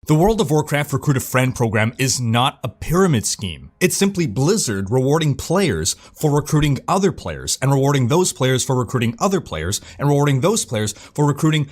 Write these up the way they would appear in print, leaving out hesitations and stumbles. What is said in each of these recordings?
The World of Warcraft Recruit a Friend program is not a pyramid scheme. It's simply Blizzard rewarding players for recruiting other players, and rewarding those players for recruiting other players, and rewarding those players for recruiting...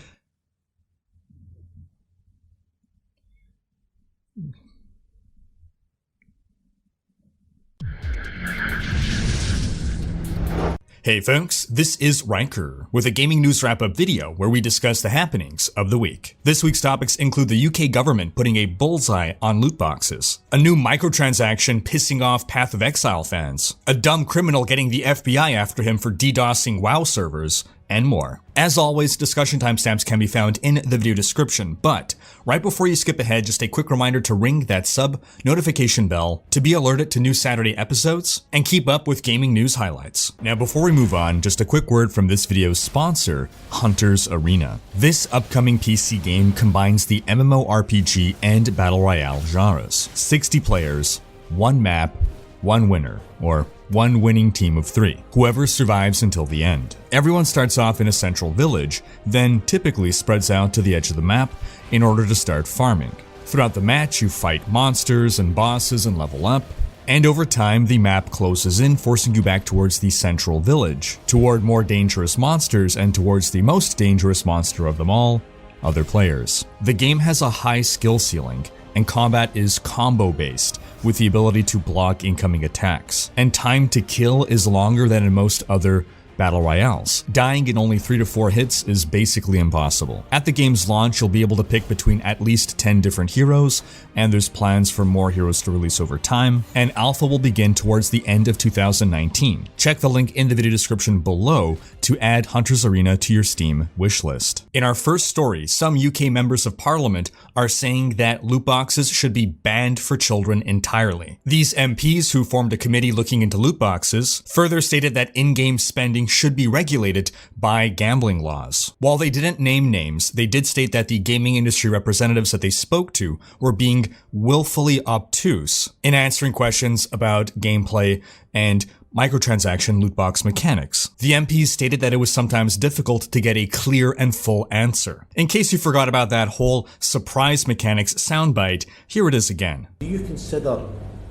Hey folks, this is Rhykker with a gaming news wrap-up video where we discuss the happenings of the week. This week's topics include the UK government putting a bullseye on loot boxes, a new microtransaction pissing off Path of Exile fans, a dumb criminal getting the FBI after him for DDoSing WoW servers, and more. As always, discussion timestamps can be found in the video description, but right before you skip ahead, just a quick reminder to ring that sub notification bell to be alerted to new Saturday episodes and keep up with gaming news highlights. Now before we move on, just a quick word from this video's sponsor, Hunter's Arena. This upcoming PC game combines the MMORPG and Battle Royale genres. 60 players, 1 map, 1 winner, or 1 winning team of 3, whoever survives until the end. Everyone starts off in a central village, then typically spreads out to the edge of the map in order to start farming. Throughout the match, you fight monsters and bosses and level up, and over time the map closes in, forcing you back towards the central village, toward more dangerous monsters and towards the most dangerous monster of them all, other players. The game has a high skill ceiling, and combat is combo-based, with the ability to block incoming attacks. And time to kill is longer than in most other battle royales. Dying in only 3 to 4 hits is basically impossible. At the game's launch, you'll be able to pick between at least 10 different heroes, and there's plans for more heroes to release over time, and alpha will begin towards the end of 2019. Check the link in the video description below to add Hunter's Arena to your Steam wishlist. In our first story, some UK members of parliament are saying that loot boxes should be banned for children entirely. These MPs, who formed a committee looking into loot boxes, further stated that in-game spending should be regulated by gambling laws. While they didn't name names, they did state that the gaming industry representatives that they spoke to were being willfully obtuse in answering questions about gameplay and microtransaction loot box mechanics. The MPs stated that it was sometimes difficult to get a clear and full answer. In case you forgot about that whole surprise mechanics soundbite, here it is again. Do you consider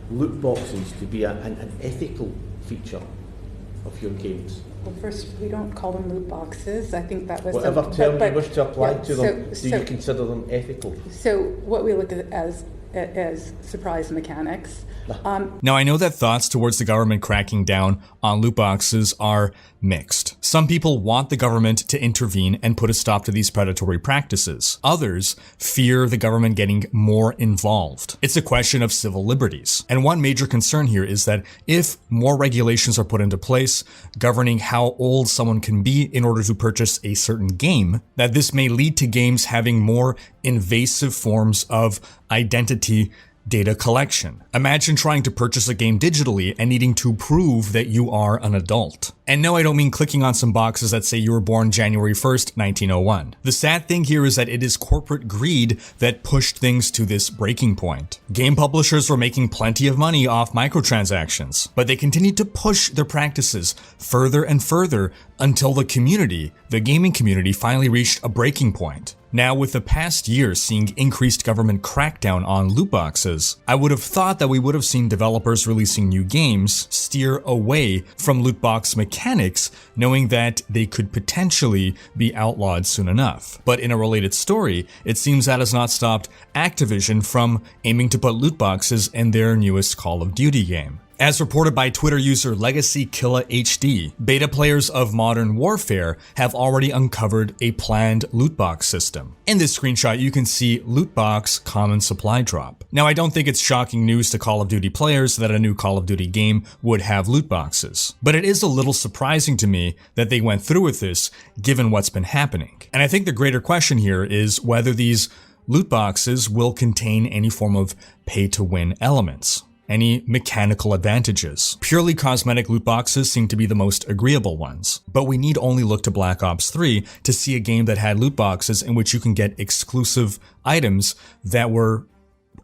loot boxes to be an ethical feature of your games? Well, first, we don't call them loot boxes. I think that was... Whatever term you wish to apply to them, do you consider them ethical? So what we look at as surprise mechanics. Now I know that thoughts towards the government cracking down on loot boxes are mixed. Some people want the government to intervene and put a stop to these predatory practices. Others fear the government getting more involved. It's a question of civil liberties. And one major concern here is that if more regulations are put into place governing how old someone can be in order to purchase a certain game, that this may lead to games having more invasive forms of identity data collection. Imagine trying to purchase a game digitally and needing to prove that you are an adult. And no, I don't mean clicking on some boxes that say you were born January 1st, 1901. The sad thing here is that it is corporate greed that pushed things to this breaking point. Game publishers were making plenty of money off microtransactions, but they continued to push their practices further and further until the gaming community finally reached a breaking point. Now, with the past year seeing increased government crackdown on loot boxes, I would have thought that we would have seen developers releasing new games steer away from loot box mechanics, knowing that they could potentially be outlawed soon enough. But in a related story, it seems that has not stopped Activision from aiming to put loot boxes in their newest Call of Duty game. As reported by Twitter user Legacy Killa HD, beta players of Modern Warfare have already uncovered a planned loot box system. In this screenshot, you can see loot box common supply drop. Now, I don't think it's shocking news to Call of Duty players that a new Call of Duty game would have loot boxes, but it is a little surprising to me that they went through with this given what's been happening. And I think the greater question here is whether these loot boxes will contain any form of pay-to-win elements. Any mechanical advantages. Purely cosmetic loot boxes seem to be the most agreeable ones, but we need only look to Black Ops 3 to see a game that had loot boxes in which you can get exclusive items that were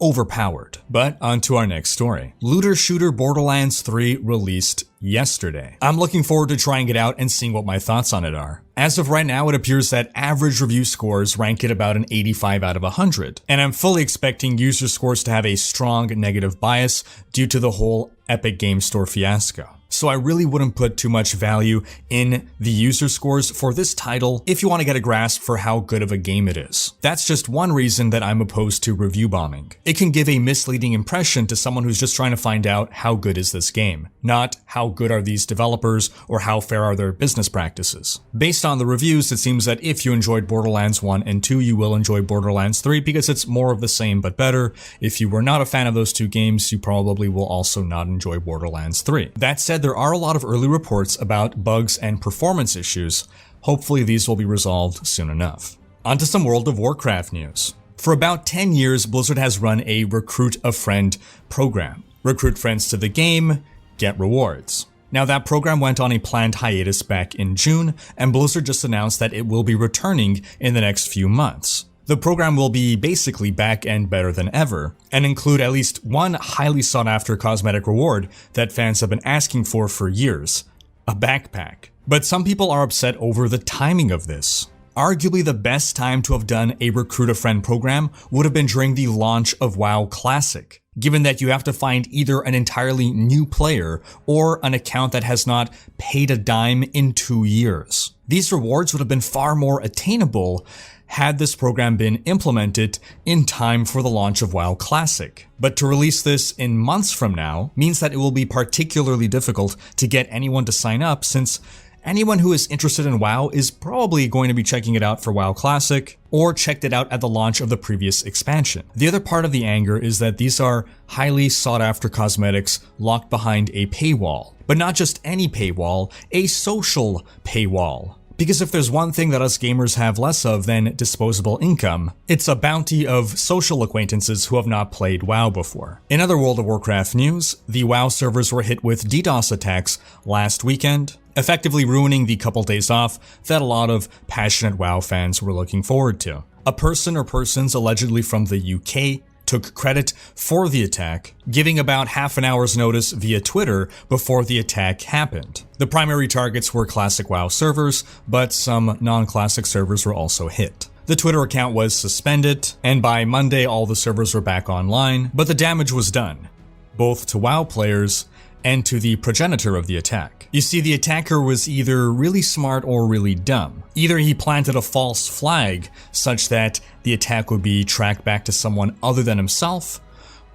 overpowered. But on to our next story. Looter shooter Borderlands 3 released yesterday. I'm looking forward to trying it out and seeing what my thoughts on it are. As of right now, it appears that average review scores rank it about an 85 out of 100, and I'm fully expecting user scores to have a strong negative bias due to the whole Epic Game Store fiasco. So I really wouldn't put too much value in the user scores for this title if you want to get a grasp for how good of a game it is. That's just one reason that I'm opposed to review bombing. It can give a misleading impression to someone who's just trying to find out how good is this game, not how good are these developers or how fair are their business practices. Based on the reviews, it seems that if you enjoyed Borderlands 1 and 2, you will enjoy Borderlands 3 because it's more of the same but better. If you were not a fan of those two games, you probably will also not enjoy Borderlands 3. That said, there are a lot of early reports about bugs and performance issues. Hopefully these will be resolved soon enough. On to some World of Warcraft news. For about 10 years, Blizzard has run a Recruit a Friend program. Recruit friends to the game, get rewards. Now that program went on a planned hiatus back in June, and Blizzard just announced that it will be returning in the next few months. The program will be basically back and better than ever, and include at least one highly sought after cosmetic reward that fans have been asking for years, a backpack. But some people are upset over the timing of this. Arguably the best time to have done a Recruit a Friend program would have been during the launch of WoW Classic, given that you have to find either an entirely new player or an account that has not paid a dime in 2 years. These rewards would have been far more attainable had this program been implemented in time for the launch of WoW Classic. But to release this in months from now means that it will be particularly difficult to get anyone to sign up, since anyone who is interested in WoW is probably going to be checking it out for WoW Classic, or checked it out at the launch of the previous expansion. The other part of the anger is that these are highly sought after cosmetics locked behind a paywall. But not just any paywall, a social paywall. Because if there's one thing that us gamers have less of than disposable income, it's a bounty of social acquaintances who have not played WoW before. In other World of Warcraft news, the WoW servers were hit with DDoS attacks last weekend, effectively ruining the couple days off that a lot of passionate WoW fans were looking forward to. A person or persons allegedly from the UK took credit for the attack, giving about half an hour's notice via Twitter before the attack happened. The primary targets were classic WoW servers, but some non-classic servers were also hit. The Twitter account was suspended, and by Monday all the servers were back online, but the damage was done, both to WoW players and to the progenitor of the attack. You see, the attacker was either really smart or really dumb. Either he planted a false flag such that the attack would be tracked back to someone other than himself,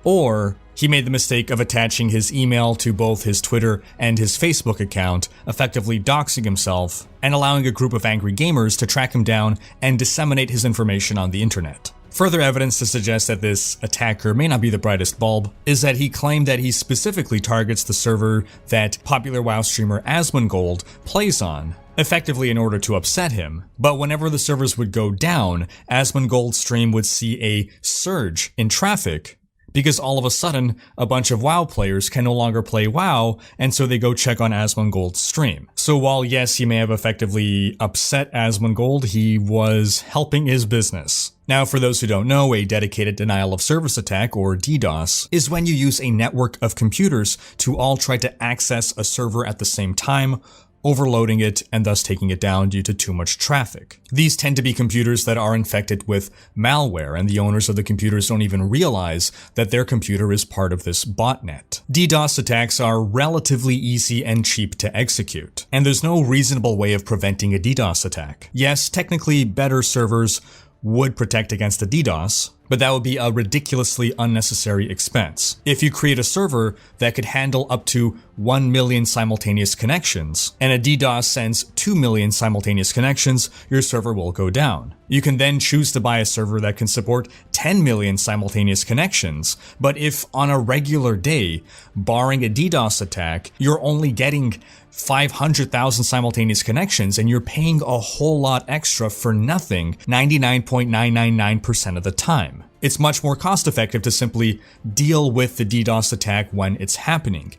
or he made the mistake of attaching his email to both his Twitter and his Facebook account, effectively doxing himself and allowing a group of angry gamers to track him down and disseminate his information on the internet. Further evidence to suggest that this attacker may not be the brightest bulb is that he claimed that he specifically targets the server that popular WoW streamer Asmongold plays on, effectively in order to upset him. But whenever the servers would go down, Asmongold's stream would see a surge in traffic, because all of a sudden, a bunch of WoW players can no longer play WoW, and so they go check on Asmongold's stream. So while yes, he may have effectively upset Asmongold, he was helping his business. Now, for those who don't know, a dedicated denial of service attack, or DDoS, is when you use a network of computers to all try to access a server at the same time, overloading it and thus taking it down due to too much traffic. These tend to be computers that are infected with malware, and the owners of the computers don't even realize that their computer is part of this botnet. DDoS attacks are relatively easy and cheap to execute, and there's no reasonable way of preventing a DDoS attack. Yes, technically better servers would protect against a DDoS, but that would be a ridiculously unnecessary expense. If you create a server that could handle up to 1 million simultaneous connections, and a DDoS sends 2 million simultaneous connections, your server will go down. You can then choose to buy a server that can support 10 million simultaneous connections, but if on a regular day, barring a DDoS attack, you're only getting 500,000 simultaneous connections and you're paying a whole lot extra for nothing 99.999% of the time. It's much more cost effective to simply deal with the DDoS attack when it's happening.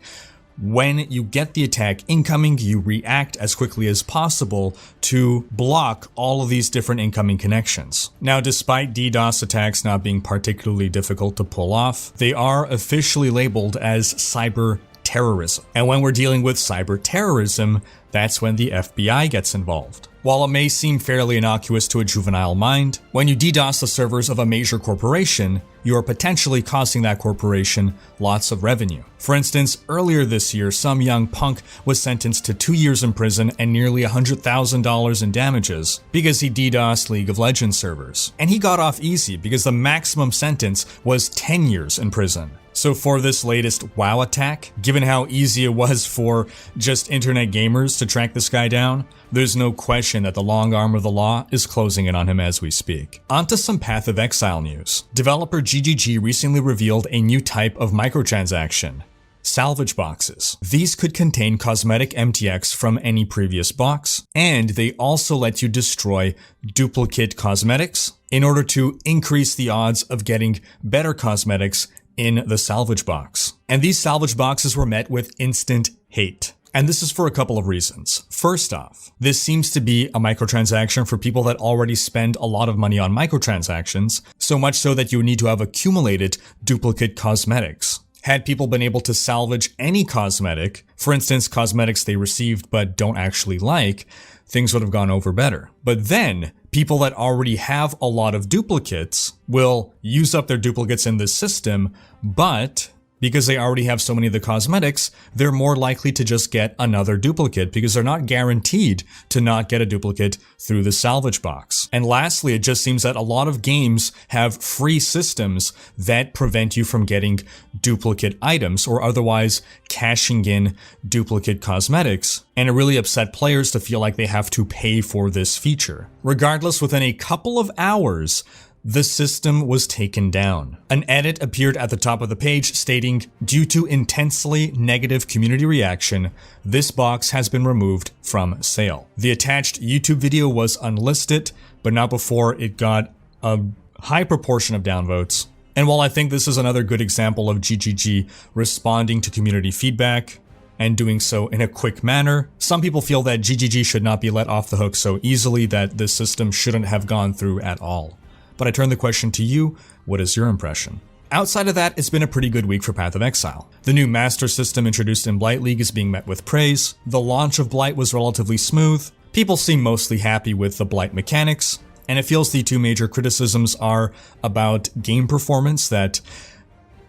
when you get the attack incoming, you react as quickly as possible to block all of these different incoming connections. Now, despite DDoS attacks not being particularly difficult to pull off, they are officially labeled as cyber terrorism. And when we're dealing with cyber terrorism, that's when the FBI gets involved. While it may seem fairly innocuous to a juvenile mind, when you DDoS the servers of a major corporation, you are potentially costing that corporation lots of revenue. For instance, earlier this year, some young punk was sentenced to 2 years in prison and nearly $100,000 in damages because he DDoSed League of Legends servers. And he got off easy because the maximum sentence was 10 years in prison. So for this latest WoW attack, given how easy it was for just internet gamers to track this guy down, there's no question that the long arm of the law is closing in on him as we speak. Onto some Path of Exile news. Developer GGG recently revealed a new type of microtransaction: salvage boxes. These could contain cosmetic MTX from any previous box, and they also let you destroy duplicate cosmetics in order to increase the odds of getting better cosmetics in the salvage box. And these salvage boxes were met with instant hate. And this is for a couple of reasons. First off, this seems to be a microtransaction for people that already spend a lot of money on microtransactions, so much so that you need to have accumulated duplicate cosmetics. Had people been able to salvage any cosmetic, for instance, cosmetics they received but don't actually like, things would have gone over better. But then, people that already have a lot of duplicates will use up their duplicates in this system, but because they already have so many of the cosmetics, they're more likely to just get another duplicate because they're not guaranteed to not get a duplicate through the salvage box. And lastly, it just seems that a lot of games have free systems that prevent you from getting duplicate items or otherwise cashing in duplicate cosmetics, and it really upset players to feel like they have to pay for this feature. Regardless, within a couple of hours, the system was taken down. An edit appeared at the top of the page stating, "Due to intensely negative community reaction, this box has been removed from sale." The attached YouTube video was unlisted, but not before it got a high proportion of downvotes. And while I think this is another good example of GGG responding to community feedback and doing so in a quick manner, some people feel that GGG should not be let off the hook so easily, that this system shouldn't have gone through at all. But I turn the question to you, what is your impression? Outside of that, it's been a pretty good week for Path of Exile. The new Master System introduced in Blight League is being met with praise. The launch of Blight was relatively smooth. People seem mostly happy with the Blight mechanics, and it feels the two major criticisms are about game performance, that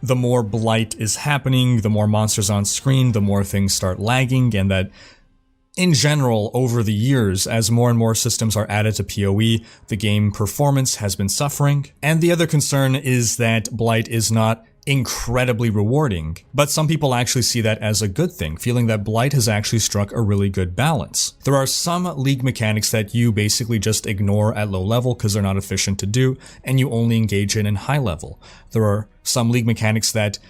the more Blight is happening, the more monsters on screen, the more things start lagging, and that in general, over the years, as more and more systems are added to PoE, the game performance has been suffering. And the other concern is that Blight is not incredibly rewarding, but some people actually see that as a good thing, feeling that Blight has actually struck a really good balance. There are some league mechanics that you basically just ignore at low level because they're not efficient to do, and you only engage in high level. There are some league mechanics that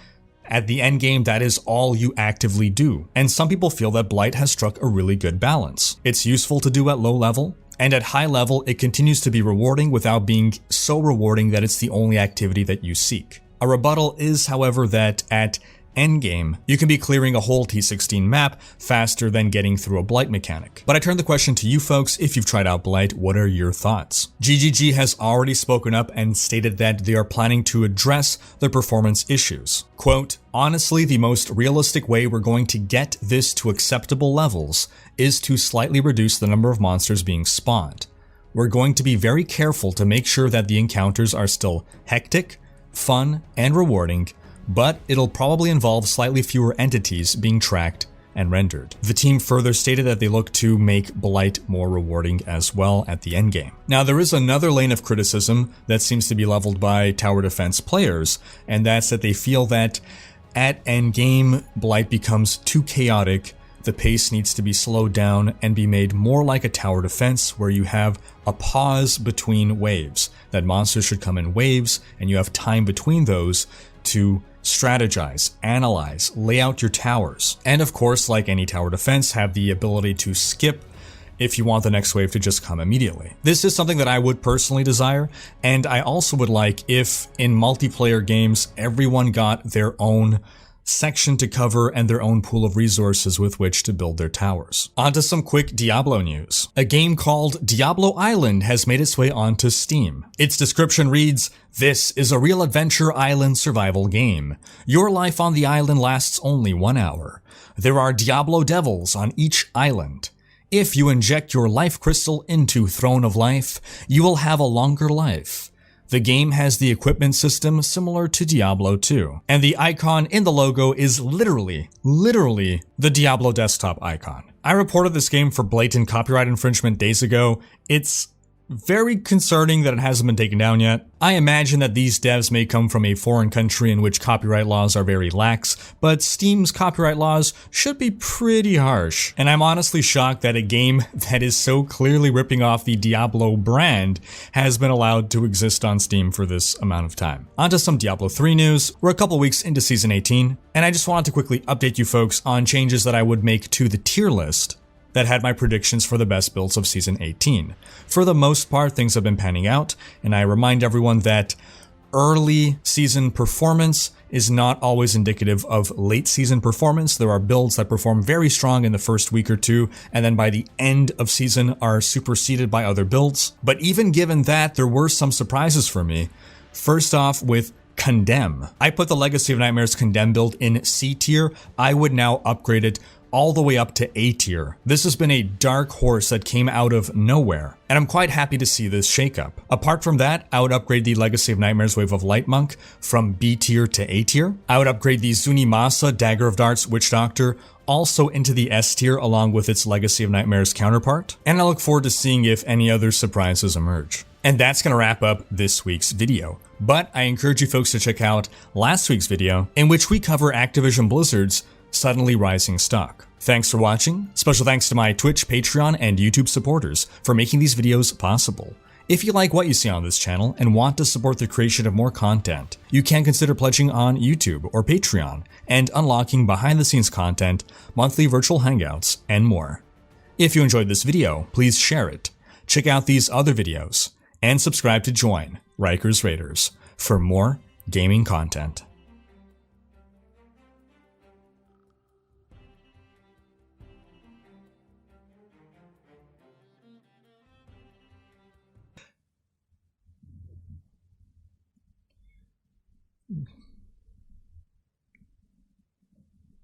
at the end game, that is all you actively do. And some people feel that Blight has struck a really good balance. It's useful to do at low level, and at high level, it continues to be rewarding without being so rewarding that it's the only activity that you seek. A rebuttal is, however, that at endgame, you can be clearing a whole T16 map faster than getting through a Blight mechanic. But I turn the question to you folks, if you've tried out Blight, what are your thoughts? GGG has already spoken up and stated that they are planning to address their performance issues. Quote, "Honestly, the most realistic way we're going to get this to acceptable levels is to slightly reduce the number of monsters being spawned. We're going to be very careful to make sure that the encounters are still hectic, fun, and rewarding, but it'll probably involve slightly fewer entities being tracked and rendered." The team further stated that they look to make Blight more rewarding as well at the endgame. Now, there is another lane of criticism that seems to be leveled by tower defense players, and that's that they feel that at endgame, Blight becomes too chaotic. The pace needs to be slowed down and be made more like a tower defense where you have a pause between waves, that monsters should come in waves and you have time between those to strategize, analyze, lay out your towers, and of course, like any tower defense, have the ability to skip if you want the next wave to just come immediately. This is something that I would personally desire, and I also would like if in multiplayer games everyone got their own section to cover and their own pool of resources with which to build their towers. Onto some quick Diablo news. A game called Diablo Island has made its way onto Steam. Its description reads, "This is a real adventure island survival game. Your life on the island lasts only 1 hour. There are Diablo devils on each island. If you inject your life crystal into Throne of Life, you will have a longer life. The game has the equipment system similar to Diablo 2, and the icon in the logo is literally the Diablo desktop icon." I reported this game for blatant copyright infringement days ago. It's very concerning that it hasn't been taken down yet. I imagine that these devs may come from a foreign country in which copyright laws are very lax, but Steam's copyright laws should be pretty harsh. And I'm honestly shocked that a game that is so clearly ripping off the Diablo brand has been allowed to exist on Steam for this amount of time. Onto some Diablo 3 news. We're a couple weeks into Season 18, and I just wanted to quickly update you folks on changes that I would make to the tier list that had my predictions for the best builds of Season 18. For the most part, things have been panning out, and I remind everyone that early season performance is not always indicative of late season performance. There are builds that perform very strong in the first week or two, and then by the end of season are superseded by other builds. But even given that, there were some surprises for me. First off, with Condemn. I put the Legacy of Nightmares Condemn build in C tier. I would now upgrade it all the way up to A tier. This has been a dark horse that came out of nowhere, and I'm quite happy to see this shakeup. Apart from that, I would upgrade the Legacy of Nightmares Wave of Light Monk from B tier to A tier. I would upgrade the Zunimasa Dagger of Darts Witch Doctor also into the S tier along with its Legacy of Nightmares counterpart, and I look forward to seeing if any other surprises emerge. And that's going to wrap up this week's video. But I encourage you folks to check out last week's video, in which we cover Activision Blizzard's suddenly rising stock. Thanks for watching. Special thanks to my Twitch, Patreon, and YouTube supporters for making these videos possible. If you like what you see on this channel and want to support the creation of more content, you can consider pledging on YouTube or Patreon and unlocking behind-the-scenes content, monthly virtual hangouts, and more. If you enjoyed this video, please share it, check out these other videos, and subscribe to join Rhykkers Raiders for more gaming content.